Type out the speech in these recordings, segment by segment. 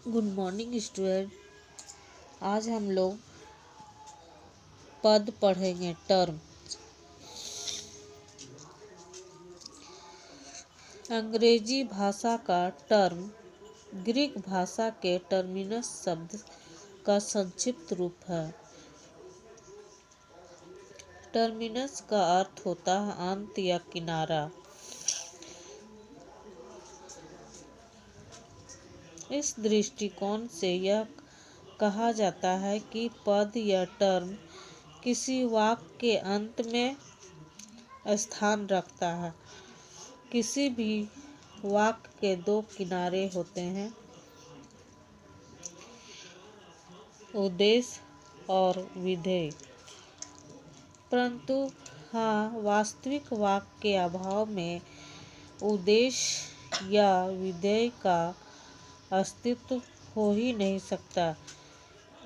Good morning student. आज हम लोग पद पढ़ेंगे। टर्म अंग्रेजी भाषा का टर्म ग्रीक भाषा के टर्मिनस शब्द का संक्षिप्त रूप है। टर्मिनस का अर्थ होता है अंत या किनारा। इस दृष्टिकोण से यह कहा जाता है कि पद या टर्म किसी वाक्य के अंत में स्थान रखता है। किसी भी वाक्य के दो किनारे होते हैं, उद्देश्य और विधेय। परंतु वास्तविक वाक्य के अभाव में उद्देश्य या विधेय का अस्तित्व हो ही नहीं सकता।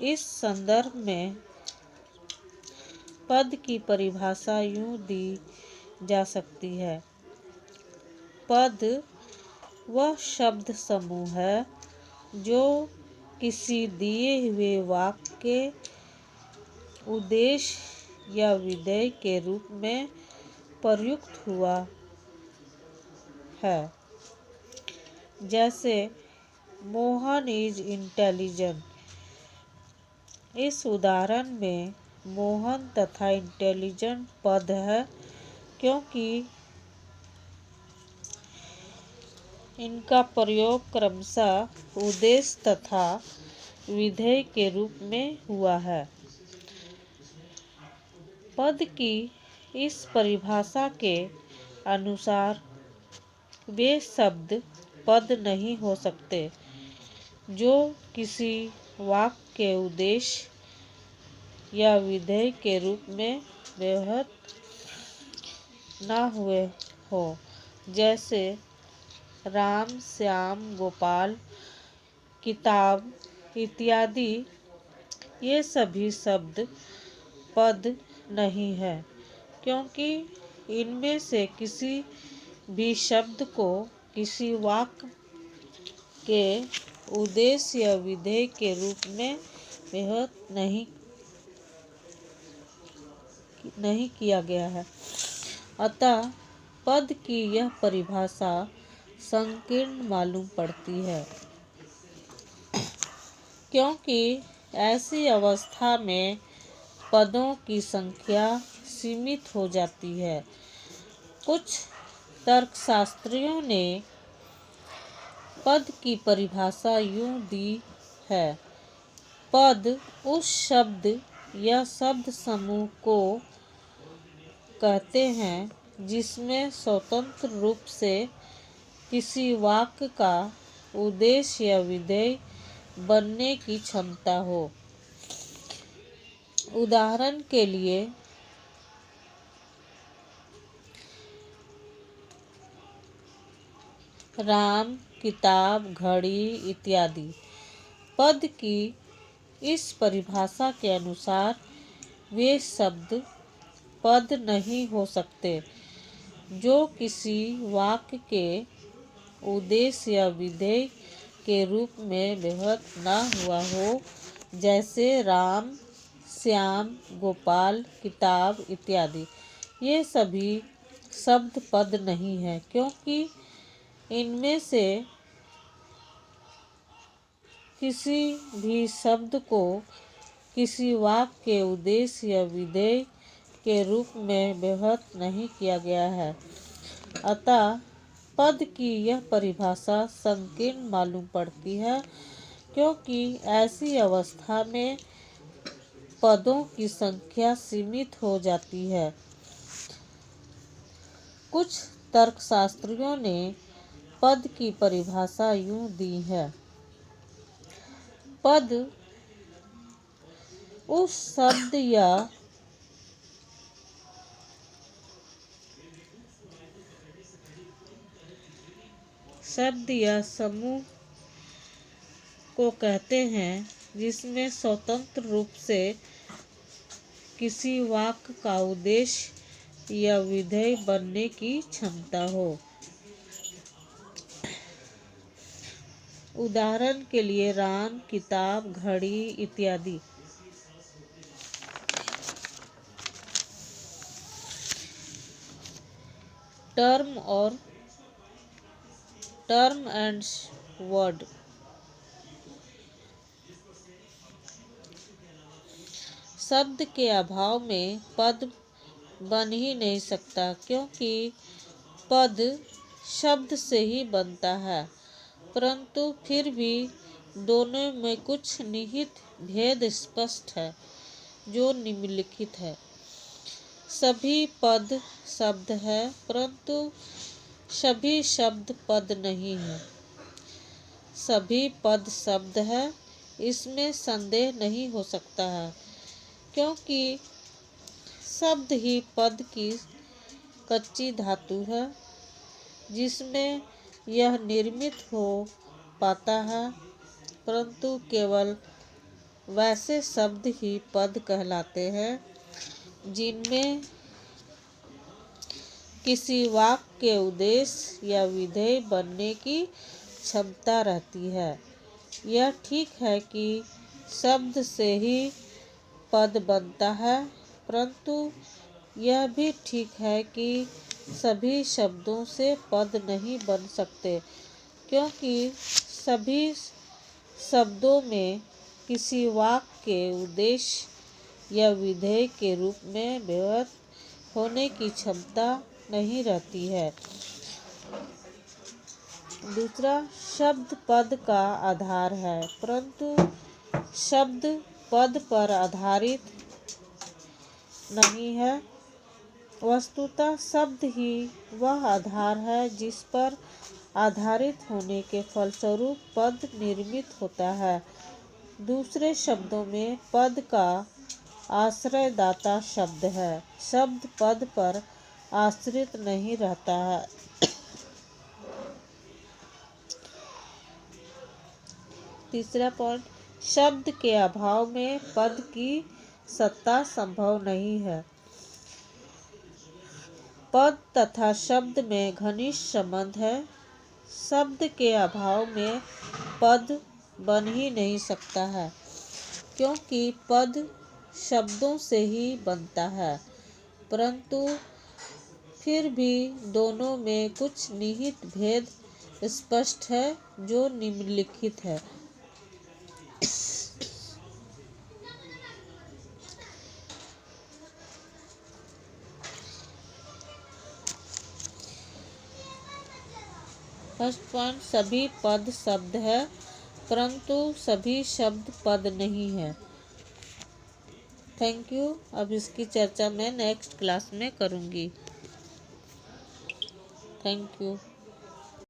इस संदर्भ में पद की परिभाषा यूं दी जा सकती है। पद वह शब्द समूह है जो किसी दिए हुए वाक्य के उद्देश्य या विधेय के रूप में प्रयुक्त हुआ है। जैसे मोहन इज इंटेलिजेंट। इस उदाहरण में मोहन तथा इंटेलिजेंट पद है क्योंकि इनका प्रयोग क्रमशः उद्देश्य तथा विधेय के रूप में हुआ है। पद की इस परिभाषा के अनुसार वे शब्द पद नहीं हो सकते जो किसी वाक्य के उद्देश्य या विधेय के रूप में व्यवहृत न हुए हो। जैसे राम, श्याम, गोपाल, किताब इत्यादि। ये सभी शब्द पद नहीं है क्योंकि इनमें से किसी भी शब्द को किसी वाक्य के उद्देश्य या विधेय के रूप में व्यवहृत नहीं किया गया है। अतः पद की यह परिभाषा संकीर्ण मालूम पड़ती है क्योंकि ऐसी अवस्था में पदों की संख्या सीमित हो जाती है। कुछ तर्कशास्त्रियों ने पद की परिभाषा यूं दी है। पद उस शब्द या शब्द समूह को कहते हैं जिसमें स्वतंत्र रूप से किसी वाक्य का उद्देश्य या विधेय बनने की क्षमता हो। उदाहरण के लिए राम, किताब, घड़ी इत्यादि। पद की इस परिभाषा के अनुसार वे शब्द पद नहीं हो सकते जो किसी वाक्य के उद्देश्य या विधेय के रूप में व्यवहृत न हुआ हो। जैसे राम, श्याम, गोपाल, किताब इत्यादि। ये सभी शब्द पद नहीं है क्योंकि इनमें से किसी भी शब्द को किसी वाक्य के उद्देश्य या विधेय के रूप में व्यवहृत नहीं किया गया है। अतः पद की यह परिभाषा संकीर्ण मालूम पड़ती है क्योंकि ऐसी अवस्था में पदों की संख्या सीमित हो जाती है। कुछ तर्कशास्त्रियों ने पद की परिभाषा यूं दी है। पद उस शब्द या समूह को कहते हैं जिसमें स्वतंत्र रूप से किसी वाक्य का उद्देश्य या विधेय बनने की क्षमता हो। उदाहरण के लिए राम, किताब, घड़ी इत्यादि। Term and word. शब्द के अभाव में पद बन ही नहीं सकता, क्योंकि पद शब्द से ही बनता है, परंतु फिर भी दोनों में कुछ निहित भेद स्पष्ट है, जो निम्नलिखित है। सभी पद शब्द है, परंतु सभी शब्द पद नहीं है। सभी पद शब्द है, इसमें संदेह नहीं हो सकता है, क्योंकि शब्द ही पद की कच्ची धातु है, जिसमें यह निर्मित हो पाता है, परंतु केवल वैसे शब्द ही पद कहलाते हैं जिनमें किसी वाक्य के उद्देश्य या विधेय बनने की क्षमता रहती है। यह ठीक है कि शब्द से ही पद बनता है, परंतु यह भी ठीक है कि सभी शब्दों से पद नहीं बन सकते, क्योंकि सभी शब्दों में किसी वाक्य के उद्देश्य या विधेय के रूप में व्यवहार होने की क्षमता नहीं रहती है। दूसरा, शब्द पद का आधार है, परंतु शब्द पद पर आधारित नहीं है। वस्तुतः शब्द ही वह आधार है जिस पर आधारित होने के फलस्वरूप पद निर्मित होता है। दूसरे शब्दों में पद का आश्रयदाता शब्द है। शब्द पद पर आश्रित नहीं रहता है। तीसरा पॉइंट, शब्द के अभाव में पद की सत्ता संभव नहीं है। पद तथा शब्द में घनिष्ठ संबंध है। शब्द के अभाव में पद बन ही नहीं सकता है, क्योंकि पद शब्दों से ही बनता है, परंतु फिर भी दोनों में कुछ निहित भेद स्पष्ट है, जो निम्नलिखित है। फर्स्ट पॉइंट, सभी पद शब्द है, परंतु सभी शब्द पद नहीं है। Thank you. अब इसकी चर्चा मैं नेक्स्ट क्लास में करूँगी। Thank you.